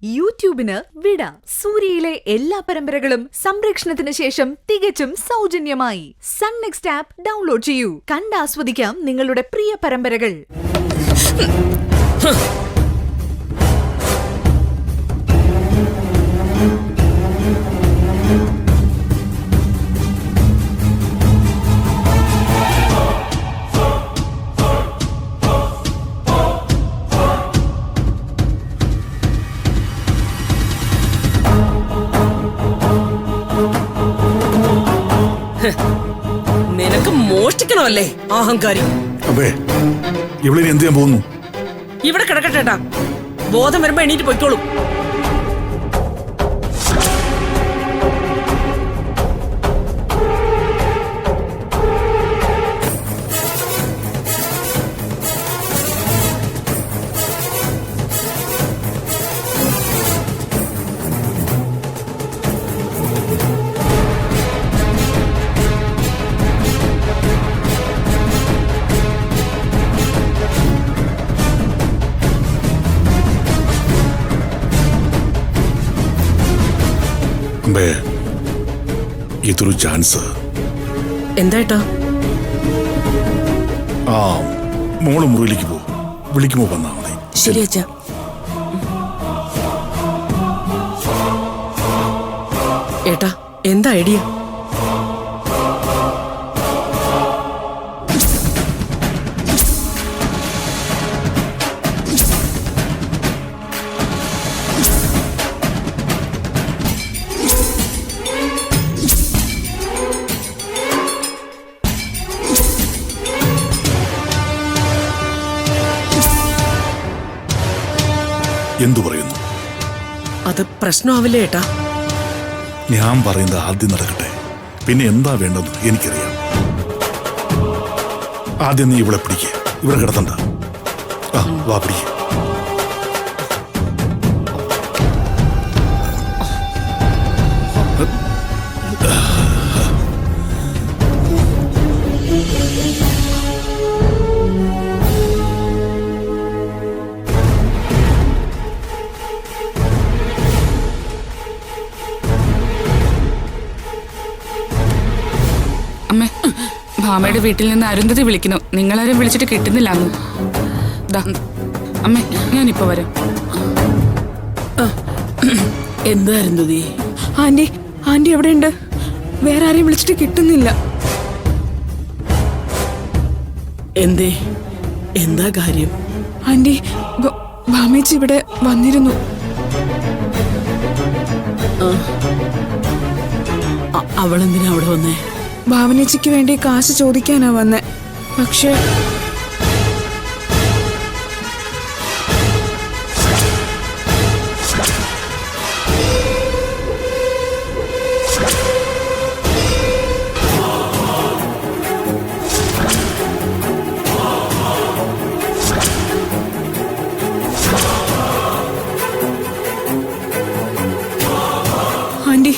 യൂട്യൂബിന് വിട. സൂര്യയിലെ എല്ലാ പരമ്പരകളും സംരക്ഷണത്തിന് ശേഷം തികച്ചും സൗജന്യമായി സൺ നെക്സ്റ്റ് ആപ്പ് ഡൗൺലോഡ് ചെയ്യൂ. കണ്ടാസ്വദിക്കാം നിങ്ങളുടെ പ്രിയ പരമ്പരകൾ. നിനക്ക് മോഷ്ടിക്കണമല്ലേ അഹങ്കാരി. ഇവിടെ എന്ത് ചെയ്യാൻ പോകുന്നു? ഇവിടെ കിടക്കട്ടേട്ടാ, ബോധം വരുമ്പോ എണീറ്റ് പൊയ്ക്കോളും. ഇതൊരു ചാൻസ്. എന്തായിട്ടാ? മോള് മുറിയിലേക്ക് പോ, വിളിക്കുമ്പോ വന്നാ മതി. ശരി അച്ഛാ. ഏട്ടാ, എന്താ ഐഡിയ? എന്തു പറയുന്നു? അത് പ്രശ്നമാവില്ലേ ഏട്ടാ? ഞാൻ പറയുന്നത് ആദ്യം നടക്കട്ടെ, പിന്നെ എന്താ വേണ്ടെന്ന് എനിക്കറിയാം. ആദ്യം നീ ഇവിടെ പിടിക്കുക, ഇവിടെ കിടത്തണ്ട. വാ പിടിക്കുക. അമ്മേ, ഭാമയുടെ വീട്ടിൽ നിന്ന് അരുന്ധതി വിളിക്കുന്നു. നിങ്ങളാരും വിളിച്ചിട്ട് കിട്ടുന്നില്ല. അമ്മേ, ഞാനിപ്പോ വരാം. എന്താ അരുന്ധതി? ആന്റി, ആന്റി എവിടെയുണ്ട്? വേറെ ആരെയും വിളിച്ചിട്ട് കിട്ടുന്നില്ല. എന്തേ, എന്താ കാര്യം? ആന്റി, ഭാമേച്ചി ഇവിടെ വന്നിരുന്നു. അവളെന്തിനാ അവിടെ വന്നേ? ഭാവനേച്ചിക്ക് വേണ്ടി കാശ് ചോദിക്കാനാ വന്നേ. പക്ഷേ ആന്റി,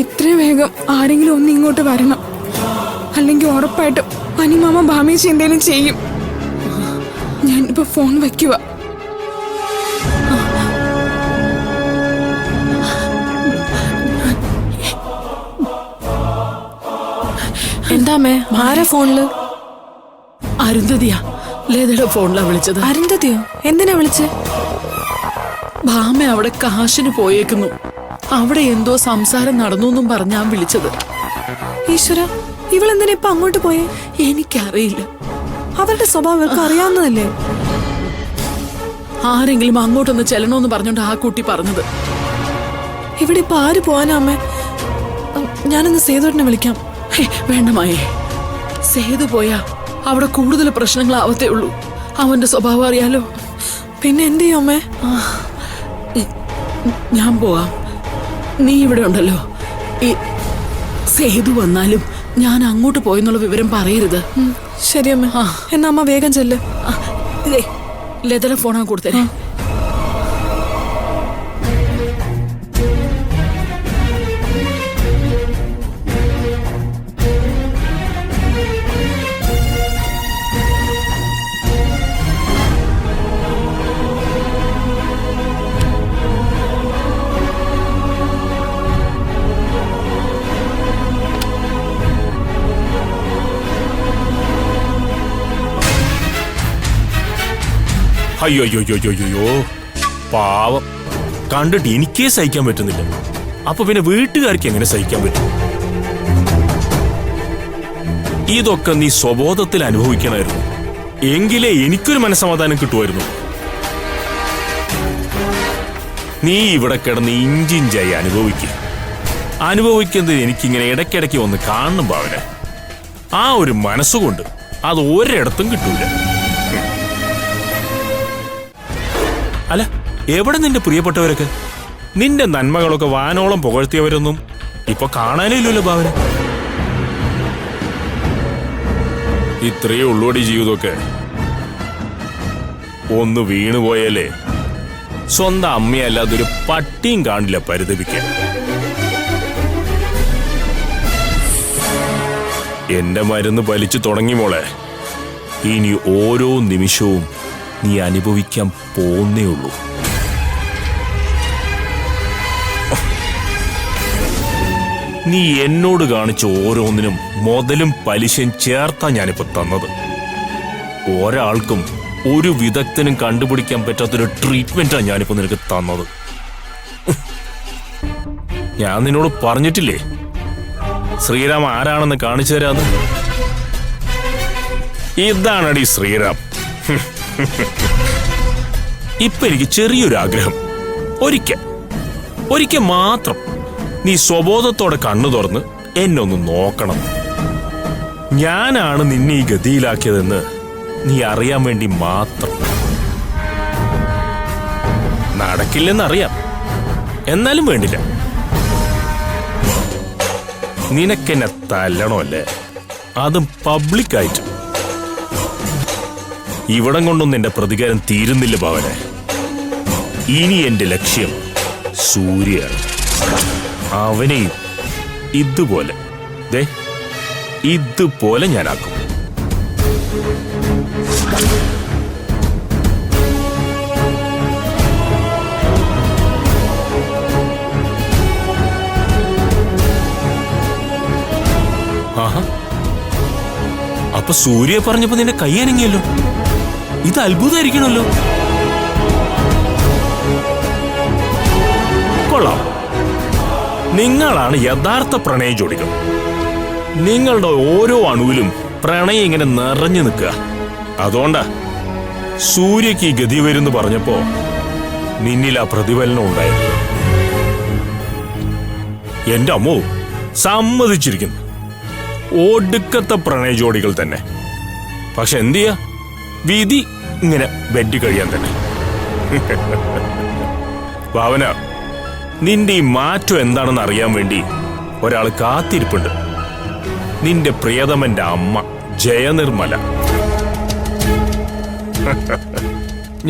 എത്രയും വേഗം ആരെങ്കിലും ഒന്ന് ഇങ്ങോട്ട് വരണം. അല്ലെങ്കിൽ ഉറപ്പായിട്ടും അനിമാമ ഭാമേച്ചി എന്തേലും ചെയ്യും. ഞാനിപ്പോ ഫോൺ വയ്ക്കുക. എന്താമേ, ആരാ ഫോണില്? അരുന്ധതിയാ, ലേതയുടെ ഫോണിലാ വിളിച്ചത്. അരുന്ധതിയോ? എന്തിനാ വിളിച്ചേ? ഭാമ അവിടെ കാശിന് പോയേക്കുന്നു. അവിടെ എന്തോ സംസാരം നടന്നു പറഞ്ഞാ വിളിച്ചത്. ഈശ്വര, ഇവളെന്തിനാ ഇപ്പൊ അങ്ങോട്ട് പോയേ? എനിക്കറിയില്ല. അവരുടെ സ്വഭാവം ഇവർക്ക് അറിയാവുന്നതല്ലേ? ആരെങ്കിലും അങ്ങോട്ടൊന്ന് ചെല്ലണോന്ന് പറഞ്ഞോണ്ട് ആ കുട്ടി പറഞ്ഞത്. ഇവിടെ ഇപ്പൊ ആര് പോവാനാ അമ്മേ? ഞാനൊന്ന് സേതുവിനെ വിളിക്കാം. വേണ്ട മായേ, സേതു പോയാ അവിടെ കൂടുതൽ പ്രശ്നങ്ങളാവത്തേ ഉള്ളൂ. അവന്റെ സ്വഭാവം അറിയാലോ. പിന്നെ എന്ത് ചെയ്യും അമ്മേ? ഞാൻ പോവാം, നീ ഇവിടെ ഉണ്ടല്ലോ. ഈ സേതു വന്നാലും ഞാൻ അങ്ങോട്ട് പോയെന്നുള്ള വിവരം പറയരുത്. ശരി അമ്മ. എന്നാ അമ്മ വേഗം ചെല്ല്. ഇതേ ലതയുടെ ഫോണാ കൊടുത്തേ. അയ്യോ അയ്യോ അയ്യോ അയ്യോ പാവം, കണ്ടിട്ട് എനിക്കേ സഹിക്കാൻ പറ്റുന്നില്ല. അപ്പൊ പിന്നെ വീട്ടുകാർക്ക് എങ്ങനെ സഹിക്കാൻ പറ്റും? ഇതൊക്കെ നീ സ്വബോധത്തിൽ അനുഭവിക്കണമായിരുന്നു, എങ്കിലേ എനിക്കൊരു മനസ്സമാധാനം കിട്ടുമായിരുന്നു. നീ ഇവിടെ കിടന്ന് ഇഞ്ചിഞ്ചായി അനുഭവിക്കുന്നത് എനിക്കിങ്ങനെ ഇടയ്ക്കിടയ്ക്ക് വന്ന് കാണണം ഭാവനെ. ആ ഒരു മനസ്സുകൊണ്ട് അത് ഒരിടത്തും കിട്ടൂല. അല്ല, എവിടെ നിന്റെ പ്രിയപ്പെട്ടവരൊക്കെ? നിന്റെ നന്മകളൊക്കെ വാനോളം പുകഴ്ത്തിയവരൊന്നും ഇപ്പൊ കാണാനേ ഇല്ലല്ലോ ഭാവന. ഇത്രയേ ഉള്ളൂടി ജീവിതമൊക്കെ. ഒന്ന് വീണുപോയാലേ സ്വന്തം അമ്മയല്ലാതെ ഒരു പട്ടിയും കാണില്ല പരിതപിക്കാൻ. എന്റെ മരുന്ന് വലിച്ചു തുടങ്ങി മോളെ. ഇനി ഓരോ നിമിഷവും നീ അനുഭവിക്കാൻ പോന്നേ ഉള്ളൂ. നീ എന്നോട് കാണിച്ച ഓരോന്നിനും മുതലും പലിശയും ചേർത്താ ഞാനിപ്പോ തന്നത്. ഒരാൾക്കും ഒരു വിദഗ്ധനും കണ്ടുപിടിക്കാൻ പറ്റാത്തൊരു ട്രീറ്റ്മെന്റാ ഞാനിപ്പോ നിനക്ക് തന്നത്. ഞാൻ നിന്നോട് പറഞ്ഞിട്ടില്ലേ ശ്രീറാം ആരാണെന്ന് കാണിച്ചു തരാന്ന്? ഇതാണടി ശ്രീറാം. ഇപ്പൊ എനിക്ക് ചെറിയൊരു ആഗ്രഹം. ഒരിക്കൽ മാത്രം നീ സ്വബോധത്തോടെ കണ്ണു തുറന്ന് എന്നെ ഒന്ന് നോക്കണം. ഞാനാണ് നിന്നെ ഈ ഗതിയിലാക്കിയതെന്ന് നീ അറിയാൻ വേണ്ടി മാത്രം. നടക്കില്ലെന്നറിയാം, എന്നാലും വേണ്ടില്ല. നിനക്കെന്നെ തല്ലണമല്ലേ, അതും പബ്ലിക്കായിട്ട്. ഇവിടം കൊണ്ടൊന്നും എന്റെ പ്രതികാരം തീരുന്നില്ല ഭാവനെ. ഇനി എന്റെ ലക്ഷ്യം സൂര്യയാണ്. അവനെയും ഇതുപോലെ ഞാനാക്കും. ആഹാ, അപ്പൊ സൂര്യ പറഞ്ഞപ്പോ നിന്റെ കൈ അനങ്ങിയല്ലോ. ഇത് അത്ഭുതമായിരിക്കണല്ലോ. കൊള്ളാം. നിങ്ങളാണ് യഥാർത്ഥ പ്രണയ ജോഡികൾ. നിങ്ങളുടെ ഓരോ അണുവിലും പ്രണയം ഇങ്ങനെ നിറഞ്ഞു നിൽക്കുക. അതുകൊണ്ടാ സൂര്യക്ക് ഈ ഗതി വരുന്നു പറഞ്ഞപ്പോ നിന്നിൽ ആ പ്രതിഫലനം ഉണ്ടായത്. എന്റെ അമ്മോ, സമ്മതിച്ചിരിക്കുന്നു. ഒടുക്കത്തെ പ്രണയ ജോഡികൾ തന്നെ. പക്ഷെ എന്ത് ചെയ്യാ, വിധി ഇങ്ങനെ വെറ്റി കഴിയാൻ തന്നെ. ഭാവന, നിന്റെ ഈ മാറ്റം എന്താണെന്ന് അറിയാൻ വേണ്ടി ഒരാൾ കാത്തിരിപ്പുണ്ട്. നിന്റെ പ്രിയതമന്റെ അമ്മ ജയനിർമ്മല.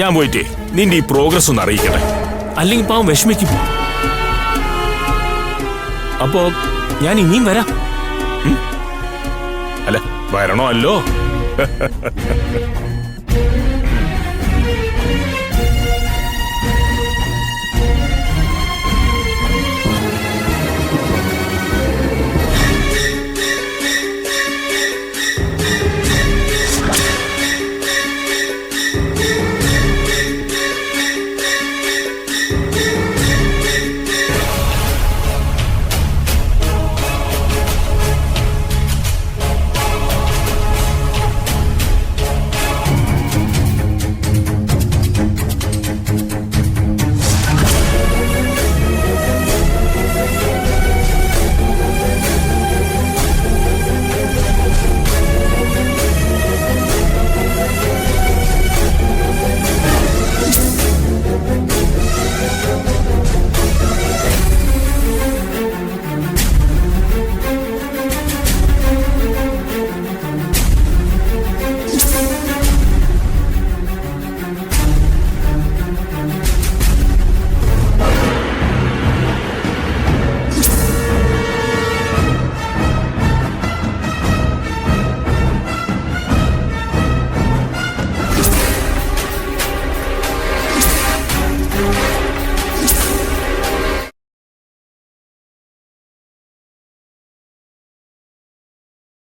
ഞാൻ പോയിട്ടേ നിന്റെ ഈ പ്രോഗ്രസ് ഒന്ന് അറിയിക്കട്ടെ, അല്ലെങ്കിൽ പാവം വിഷമിക്കും. അപ്പോ ഞാൻ ഇനിയും വരാം. അല്ല, വരണോ അല്ലോ?